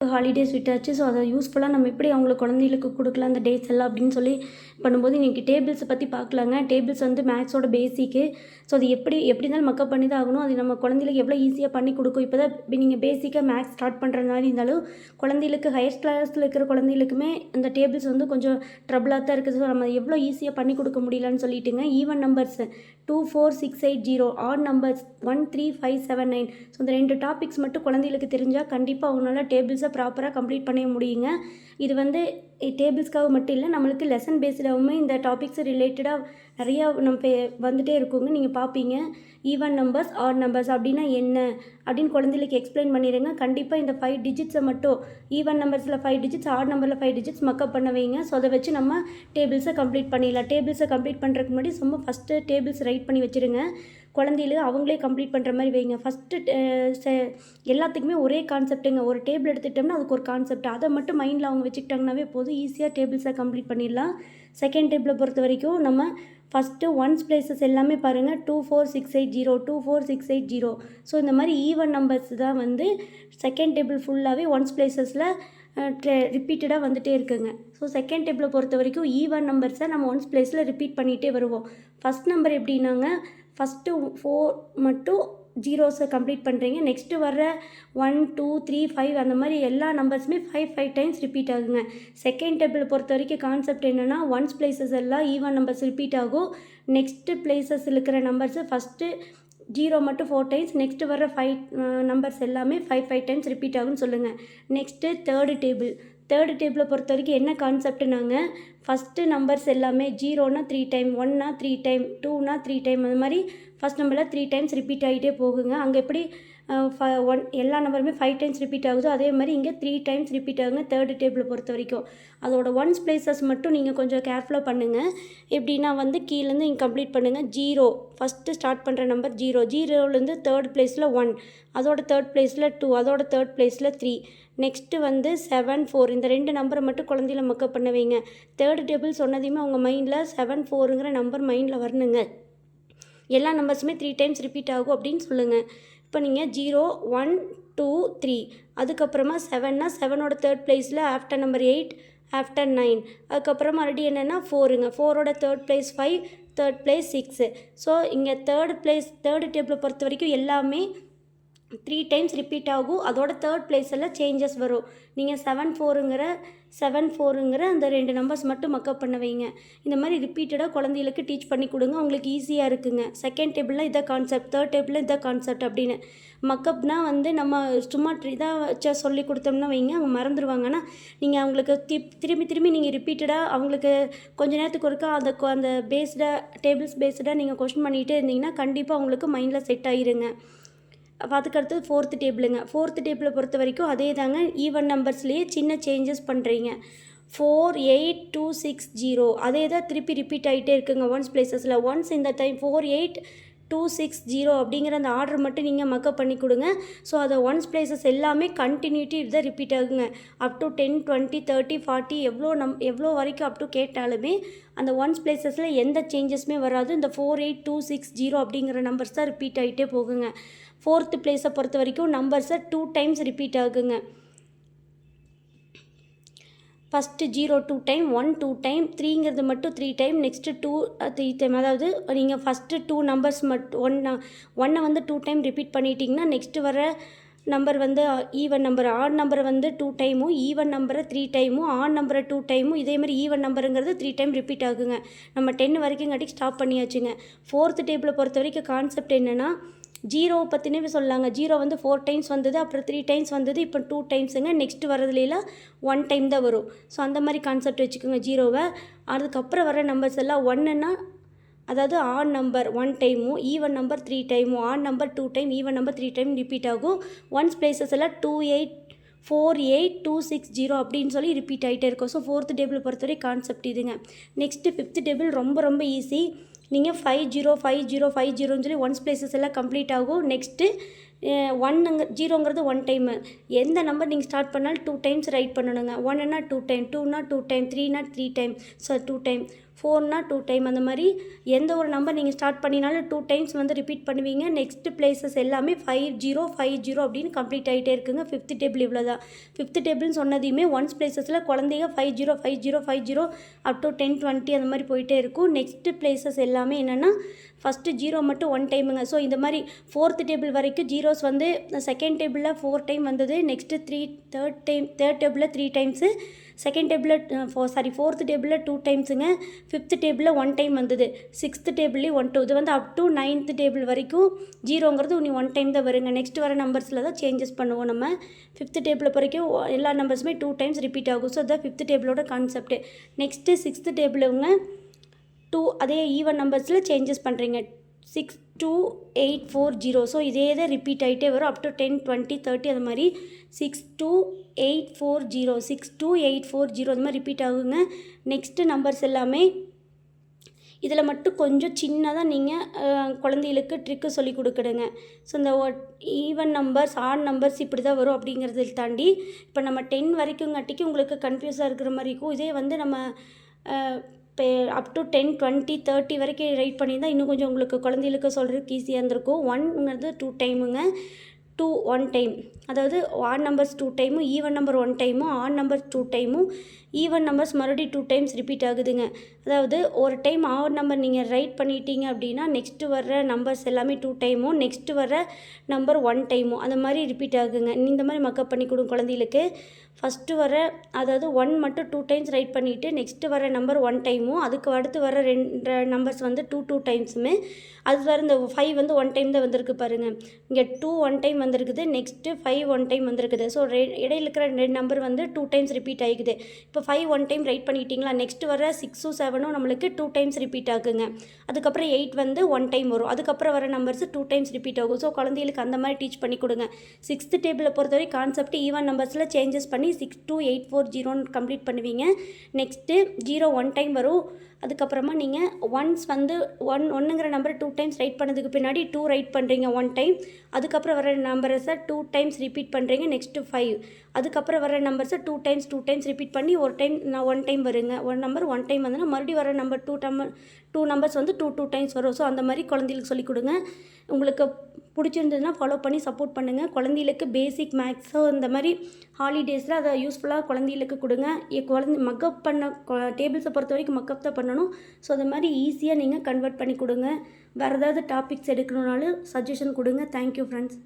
Holidays விட்டாச்சு. So அதை யூஸ்ஃபுல்லாக நம்ம எப்படி அவங்களுக்கு குழந்தைகளுக்கு கொடுக்கலாம் அந்த டேஸ் எல்லாம் அப்படின்னு சொல்லி பண்ணும்போது இன்றைக்கி டேபிள்ஸை பற்றி பார்க்கலாங்க. டேபிள்ஸ் வந்து மேக்ஸோட பேசிக்கு. ஸோ அது எப்படி இருந்தாலும் மக்கப் பண்ணி தான் ஆகணும். அது நம்ம குழந்தைகளுக்கு எவ்வளோ ஈஸியாக பண்ணி கொடுக்கும். இப்போ தான் நீங்கள் பேசிக்காக மேக்ஸ் ஸ்டார்ட் பண்ணுற மாதிரி இருந்தாலும் குழந்தைகளுக்கு ஹையர் கிளாஸில் இருக்கிற குழந்தைகளுக்குமே அந்த டேபிள்ஸ் வந்து கொஞ்சம் ட்ரபிளாக தான் இருக்குது. ஸோ நம்ம எவ்வளோ ஈஸியாக பண்ணி கொடுக்க முடியலன்னு சொல்லிட்டுங்க. Even numbers 2 4 6 8 0, odd numbers 1 3 5 7 9. So இந்த 2 டாபிக்ஸ் மட்டும் குழந்தைகளுக்கு தெரிஞ்சால் கண்டிப்பாக அவங்களால டேபிள்ஸை ப்ராப்பராக கம்ப்ளீட் பண்ண முடியுங்க. இது வந்து டேபிள்ஸ்க்காக மட்டும் இல்லை, நம்மளுக்கு லெசன் பேஸ்டாகவுமே இந்த டாபிக்ஸ் ரிலேட்டடாக நிறையா நம்ம வந்துகிட்டே இருக்குங்க. நீங்கள் பார்ப்பீங்க ஈவன் நம்பர்ஸ் ஆட் நம்பர்ஸ் அப்படின்னா என்ன அப்படின்னு குழந்தைகளுக்கு எக்ஸ்பிளைன் பண்ணிடுங்க. கண்டிப்பாக இந்த 5 டிஜிட்ஸை மட்டும் ஈவன் நம்பர்ஸில் 5 டிஜிட்ஸ், ஆட் நம்பரில் 5 டிஜிட்ஸ் மக்கப் பண்ண வைங்க. ஸோ அதை வச்சு நம்ம டேபிள்ஸை கம்ப்ளீட் பண்ணிடலாம். டேபிள்ஸை கம்ப்ளீட் பண்ணுறதுக்கு முன்னாடி சும்மா ஃபஸ்ட்டு டேபிள்ஸ் ரைட் பண்ணி வச்சுருங்க. குழந்தைகளுக்கு அவங்களே கம்ப்ளீட் பண்ணுற மாதிரி வைங்க. ஃபஸ்ட்டு எல்லாத்துக்குமே ஒரே கான்செப்ட்டுங்க. ஒரு டேபிள் எடுத்துக்கிட்டோம்னா அதுக்கு ஒரு கான்செப்ட், அதை மட்டும் மைண்டில் அவங்க வச்சுக்கிட்டாங்கனாவே போதும், ஈஸியாக டேபிள்ஸை கம்ப்ளீட் பண்ணிடலாம். செகண்ட் டேபிளை பொறுத்த வரைக்கும் நம்ம ஃபஸ்ட்டு ஒன்ஸ் பிளேசஸ் எல்லாமே பாருங்கள். 2 4 6 8 0, 2 4 6 8 0. ஸோ இந்த மாதிரி ஈவன் நம்பர்ஸ் தான் வந்து செகண்ட் டேபிள் ஃபுல்லாகவே ஒன்ஸ் பிளேசஸில் ரிப்பீட்டடாக வந்துகிட்டே இருக்குங்க. ஸோ செகண்ட் டேபிளை பொறுத்த வரைக்கும் ஈவன் நம்பர்ஸை நம்ம ஒன்ஸ் பிளேஸில் ரிப்பீட் பண்ணிகிட்டே வருவோம். ஃபஸ்ட் நம்பர் எப்படின்னாங்க, ஃபஸ்ட்டு 4 மட்டும் ஜீரோஸை கம்ப்ளீட் பண்ணுறீங்க. நெக்ஸ்ட்டு வர்ற 1 2 3 5 அந்த மாதிரி எல்லா நம்பர்ஸுமே 5 டைம்ஸ் ரிப்பீட் ஆகுங்க. செகண்ட் டேபிளை பொறுத்த வரைக்கும் கான்செப்ட் என்னென்னா, ஒன்ஸ் பிளேசஸ் எல்லாம் ஈவன் நம்பர்ஸ் ரிப்பீட் ஆகும். நெக்ஸ்ட்டு பிளேசஸ் இருக்கிற நம்பர்ஸு ஃபஸ்ட்டு 0 மட்டும் 4 டைம்ஸ், நெக்ஸ்ட்டு வர 5 நம்பர்ஸ் எல்லாமே 5 டைம்ஸ் ரிப்பீட் ஆகும்னு சொல்லுங்கள். நெக்ஸ்ட்டு தேர்டு டேபிளை பொறுத்த வரைக்கும் என்ன கான்செப்ட்னாங்க, ஃபஸ்ட்டு நம்பர்ஸ் எல்லாமே 0னா 3 டைம், 1னா 3 டைம், 2னா 3 டைம், அந்த மாதிரி ஃபஸ்ட் நம்பரில் 3 டைம்ஸ் ரிப்பீட் ஆகிட்டே போகுங்க. அங்கே எப்படி எல்லா நம்பருமே 5 டைம்ஸ் ரிப்பீட் ஆகுதோ அதே மாதிரி இங்கே 3 டைம்ஸ் ரிப்பீட் ஆகுங்க தேர்டு டேபிளை பொறுத்த வரைக்கும். அதோட ஒன்ஸ் பிளேசஸ் மட்டும் நீங்கள் கொஞ்சம் கேர்ஃபுல்லாக பண்ணுங்கள். எப்படின்னா வந்து கீழேருந்து இங்கே கம்ப்ளீட் பண்ணுங்கள். 0 ஃபஸ்ட்டு ஸ்டார்ட் பண்ணுற நம்பர் 0லேருந்து தேர்ட் பிளேஸில் 1, அதோட தேர்ட் பிளேஸில் 2, அதோட தேர்ட் பிளேஸில் 3, நெக்ஸ்ட்டு வந்து 7 4. இந்த 2 நம்பரை மட்டும் குழந்தையில மக்கப் பண்ண வைங்க. தேர்டு டேபிள் சொன்னதையுமே அவங்க மைண்டில் 7 4ங்கிற நம்பர் மைண்டில் வரணுங்க. எல்லா நம்பர்ஸுமே 3 டைம்ஸ் ரிப்பீட் ஆகும் அப்படின்னு சொல்லுங்கள். இப்போ நீங்கள் 0 1 2 3, அதுக்கப்புறமா 7னா 7ஓட தேர்ட் பிளேஸில் ஆஃப்டர் நம்பர் 8, ஆஃப்டர் 9, அதுக்கப்புறம் மறுபடியும் என்னென்னா 4ங்க, 4ஓட third place 5, third place 6. So இங்கே தேர்டு டேபிளை பொறுத்த வரைக்கும் எல்லாமே 3 டைம்ஸ் ரிப்பீட் ஆகும். அதோட தேர்ட் பிளேஸில் சேஞ்சஸ் வரும். நீங்கள் 7 4ங்கிற அந்த 2 நம்பர்ஸ் மட்டும் மக்கப் பண்ண வைங்க. இந்த மாதிரி ரிப்பீட்டடாக குழந்தைகளுக்கு டீச் பண்ணி கொடுங்க. உங்களுக்கு ஈஸியாக இருக்குங்க. செகண்ட் டேபிளில் இதை கான்செப்ட், தேர்ட் டேபிளில் இதை கான்செப்ட் அப்படின்னு. மக்கப்னால் வந்து நம்ம சும்மா இதாக வச்சா சொல்லி கொடுத்தோம்னா வைங்க, அவங்க மறந்துடுவாங்கன்னா நீங்கள் அவங்களுக்கு திரும்பி நீங்கள் ரிப்பீட்டடாக அவங்களுக்கு கொஞ்சம் நேரத்துக்கு ஒருக்கா அந்த டேபிள்ஸ் பேஸ்டாக நீங்கள் கொஸ்டின் பண்ணிகிட்டே இருந்தீங்கன்னா கண்டிப்பாக அவங்களுக்கு மைண்டில் செட் ஆகிருங்க. அதுக்கடுத்தது ஃபோர்த்து டேபிளை பொறுத்த வரைக்கும் அதே தாங்க. ஈவன் நம்பர்ஸ்லேயே சின்ன சேஞ்சஸ் பண்ணுறீங்க. 4 8 2 6 0 அதே தான் திருப்பி ரிப்பீட் ஆகிட்டே இருக்குங்க ஒன்ஸ் பிளேசஸில். ஒன்ஸ் இந்த டைம் 4 8 2 6 0 அப்படிங்கிற அந்த ஆர்டர் மட்டும் நீங்கள் மக்கப் பண்ணி கொடுங்க. ஸோ அதை ஒன்ஸ் பிளேசஸ் எல்லாமே கண்டினியூட்டி இதான் ரிப்பீட் ஆகுங்க. அப் டு 10 20 30 40 எவ்வளோ வரைக்கும் அப் டு கேட்டாலுமே அந்த ஒன்ஸ் பிளேசஸில் எந்த சேஞ்சஸுமே வராது. இந்த 4 8 2 6 0 அப்படிங்கிற நம்பர்ஸ் தான் ரிப்பீட் ஆகிட்டே போகுங்க. ஃபோர்த்து பிளேஸை பொறுத்த வரைக்கும் நம்பர்ஸை 2 டைம்ஸ் ரிப்பீட் ஆகுங்க. ஃபஸ்ட்டு 0 2 டைம், 1 2 டைம், 3ங்கிறது மட்டும் 3 டைம், நெக்ஸ்ட்டு 2 3 டைம். அதாவது நீங்கள் ஃபஸ்ட்டு 2 நம்பர்ஸ் மட்டும் ஒன்னை வந்து 2 டைம் ரிப்பீட் பண்ணிட்டீங்கன்னா நெக்ஸ்ட்டு வர நம்பர் வந்து ஈவன் நம்பர், ஆட் நம்பரை வந்து 2 டைமும், ஈவன் நம்பரை 3 டைமும், ஆட் நம்பரை 2 டைமும், இதேமாதிரி ஈவன் நம்பருங்கிறது 3 டைம் ரிப்பீட் ஆகுங்க. நம்ம 10 வரைக்கும் காட்டி ஸ்டாப் பண்ணியாச்சுங்க. ஃபோர்த்து டேபிளை பொறுத்த வரைக்கும் கான்செப்ட் என்னென்னா, 0 பற்றினே சொல்லலாங்க. 0 வந்து 4 டைம்ஸ் வந்தது, அப்புறம் 3 டைம்ஸ் வந்தது, இப்போ 2 டைம்ஸுங்க. நெக்ஸ்ட் வரதுலாம் 1 டைம் தான் வரும். ஸோ அந்த மாதிரி கான்செப்ட் வச்சுக்கோங்க 0வை. அதுக்கப்புறம் வர நம்பர்ஸ் எல்லாம் 1ன்னா அதாவது ஆட் நம்பர் 1 டைமும், ஈவன் நம்பர் 3 டைமும், add number 2 time, even number 3 time repeat ஆகும். ஒன்ஸ் பிளேசஸ் எல்லாம் 2 8 4 8 2 6 0 அப்படின்னு சொல்லி ரிப்பீட் ஆகிட்டே இருக்கும். ஸோ ஃபோர்த்து டேபிள் பொறுத்தவரை கான்செப்ட் இதுங்க. நெக்ஸ்ட்டு ஃபிஃப்த்து டேபிள் ரொம்ப ஈஸி. நீங்கள் 5 0 5 0 5 0ன்னு சொல்லி ஒன்ஸ் பிளேசஸ் எல்லாம் கம்ப்ளீட் ஆகும். நெக்ஸ்ட்டு 0ங்கிறது 1 டைமு. எந்த நம்பர் நீங்கள் ஸ்டார்ட் பண்ணாலும் 2 டைம்ஸ் ரைட் பண்ணணுங்க. 1னா 2 டைம், 2னா 2 டைம், 3னா 3 டைம், ஸோ 2 டைம். 4னா 2 டைம், அந்த மாதிரி எந்த ஒரு நம்பர் நீங்கள் ஸ்டார்ட் பண்ணினாலும் 2 டைம்ஸ் வந்து ரிப்பீட் பண்ணுவீங்க. நெக்ஸ்ட் பிளேசஸ் எல்லாமே 50 அப்படின்னு கம்ப்ளீட் ஆகிட்டே இருக்குங்க. 5th டேபிள் இவ்வளோ தான். 5th டேபிள்னு சொன்னதையுமே ஒன்ஸ் பிளேசஸில் குழந்தைங்க 50 அப் டு 10 20 அந்த மாதிரி போயிட்டே இருக்கும். நெக்ஸ்ட் பிளேசஸ் எல்லாமே என்னென்னா ஃபஸ்ட்டு 0 மட்டும் 1 டைமுங்க. ஸோ இந்த மாதிரி 4th டேபிள் வரைக்கும் ஜீரோஸ் வந்து செகண்ட் டேபிளில் 4 டைம் வந்தது. நெக்ஸ்ட்டு தேர்ட் டேபிளில் 3 டைம்ஸு, செகண்ட் டேபிளில் 4th டேபிளில் 2 டைம்ஸுங்க, 5th டேபிளில் 1 டைம் வந்தது, 6th டேபிள்லேயும் 1 2. இது வந்து அப் டு 9th டேபிள் வரைக்கும் ஜீரோங்கிறது நீ 1 டைம் தான் வருங்க. நெக்ஸ்ட் வர நம்பர்ஸில் தான் சேஞ்சஸ் பண்ணுவோம் நம்ம. 5th டேபிள் வரைக்கும் எல்லா நம்பர்ஸுமே 2 டைம்ஸ் ரிப்பீட் ஆகும். ஸோ அதுதான் 5th டேபிளோட கான்செப்ட்டு. நெக்ஸ்ட்டு 6th டேபிளுங்க 2 அதே ஈவன் நம்பர்ஸில் சேஞ்சஸ் பண்ணுறீங்க. 6 2 8 4 0. ஸோ இதே தான் ரிப்பீட் ஆகிட்டே வரும் அப் டு 10 20 30 அது மாதிரி. 6 2 8 4 0 6 2 8 4 0 அது மாதிரி ரிப்பீட் ஆகுங்க. நெக்ஸ்ட்டு நம்பர்ஸ் எல்லாமே இதில் மட்டும் கொஞ்சம் சின்னதாக நீங்கள் குழந்தைகளுக்கு ட்ரிக்கு சொல்லி கொடுக்குடுங்க. ஸோ இந்த ஈவன் நம்பர்ஸ் ஆட் நம்பர்ஸ் இப்படி தான் வரும் அப்படிங்கிறத தாண்டி இப்போ நம்ம 10 வரைக்கும்காட்டிக்கு உங்களுக்கு கன்ஃபியூஸாக இருக்கிற மாதிரி இருக்கும். இதே வந்து நம்ம இப்போ அப் டு 10 20 30 வரைக்கும் ரைட் பண்ணியிருந்தால் இன்னும் கொஞ்சம் உங்களுக்கு குழந்தைகளுக்கு சொல்கிறதுக்கு ஈஸியாக இருந்திருக்கும். 1ங்கிறது 2 டைமுங்க, 2 1 டைம், அதாவது ஆட் நம்பர்ஸ் 2 டைமும் ஈவன் நம்பர் 1 டைமும் ஆட் நம்பர்ஸ் 2 டைமும் ஈவன் நம்பர்ஸ் மறுபடியும் 2 டைம்ஸ் ரிப்பீட் ஆகுதுங்க. அதாவது ஒரு டைம் ஆட் நம்பர் நீங்கள் ரைட் பண்ணிட்டீங்க அப்படின்னா நெக்ஸ்ட்டு வர்ற நம்பர்ஸ் எல்லாமே 2 டைமும் நெக்ஸ்ட்டு வர்ற நம்பர் 1 டைமும் அந்த மாதிரி ரிப்பீட் ஆகுங்க. இந்த மாதிரி மக்கப் பண்ணி கொடுங்க குழந்தைகளுக்கு. ஃபஸ்ட்டு வர அதாவது 1 மட்டும் 2 டைம்ஸ் ரைட் பண்ணிவிட்டு நெக்ஸ்ட்டு வர நம்பர் 1 டைமும் அதுக்கு அடுத்து வர 2 நம்பர்ஸ் வந்து 2 டைம்ஸுமே, அது வர இந்த 5 வந்து 1 டைம் தான் வந்திருக்கு பாருங்கள். இங்கே 2 1 டைம் வந்திருக்குது, நெக்ஸ்ட்டு 5 1 டைம் வந்திருக்குது. ஸோ இடையில இருக்கிற 2 நம்பர் வந்து 2 டைம்ஸ் ரிப்பீட் ஆகிக்குது. இப்போ 5 1 டைம் ரைட் பண்ணிட்டீங்களா, நெக்ஸ்ட்டு வர 6 7 நம்மளுக்கு 2 டைம்ஸ் ரிப்பீட் ஆகுங்க. அதுக்கப்புறம் 8 வந்து 1 டைம் வரும். அதுக்கப்புறம் வர நம்பர்ஸ் 2 டைம்ஸ் ரிப்பீட் ஆகும். ஸோ குழந்தைகளுக்கு அந்த மாதிரி டீச் பண்ணி கொடுங்க. 6th டேபிளை பொறுத்தவரை கான்செப்ட் ஈவன் நம்பர்ஸில் சேஞ்சஸ் பண்ணி 6 2 8 4 0 கம்ப்ளீட் பண்ணுவீங்க. நெக்ஸ்ட்டு 0 1 டைம் வரும். அதுக்கப்புறமா நீங்கள் ஒன்ஸ் வந்து 1ங்கிற நம்பரை 2 டைம்ஸ் ரைட் பண்ணதுக்கு பின்னாடி 2 ரைட் பண்ணுறீங்க 1 டைம். அதுக்கப்புறம் வர நம்பர்ஸை 2 டைம்ஸ் ரிப்பீட் பண்ணுறீங்க. நெக்ஸ்ட்டு 5. அதுக்கப்புறம் வர நம்பர்ஸை 2 டைம்ஸ் ரிப்பீட் பண்ணி ஒரு டைம் 1 டைம் வருங்க. ஒரு நம்பர் 1 டைம் வந்துன்னா மறுபடியும் வர நம்பர் 2 நம்பர்ஸ் வந்து 2 டைம்ஸ் வரும். ஸோ அந்த மாதிரி குழந்தைகளுக்கு சொல்லிக் கொடுங்க. உங்களுக்கு பிடிச்சிருந்ததுன்னா ஃபாலோ பண்ணி சப்போர்ட் பண்ணுங்கள். குழந்தைகளுக்கு பேசிக் மேக்ஸோ இந்த மாதிரி ஹாலிடேஸில் அதை யூஸ்ஃபுல்லாக குழந்தைகளுக்கு கொடுங்க. மக்கப் பண்ண டேபிள்ஸை பொறுத்த வரைக்கும் மக்கப் தான் பண்ணணும். ஸோ அது மாதிரி ஈஸியாக நீங்கள் கன்வெர்ட் பண்ணி கொடுங்க. வேறு ஏதாவது டாபிக்ஸ் எடுக்கணுன்னாலும் சஜஷன் கொடுங்க. Thank you friends.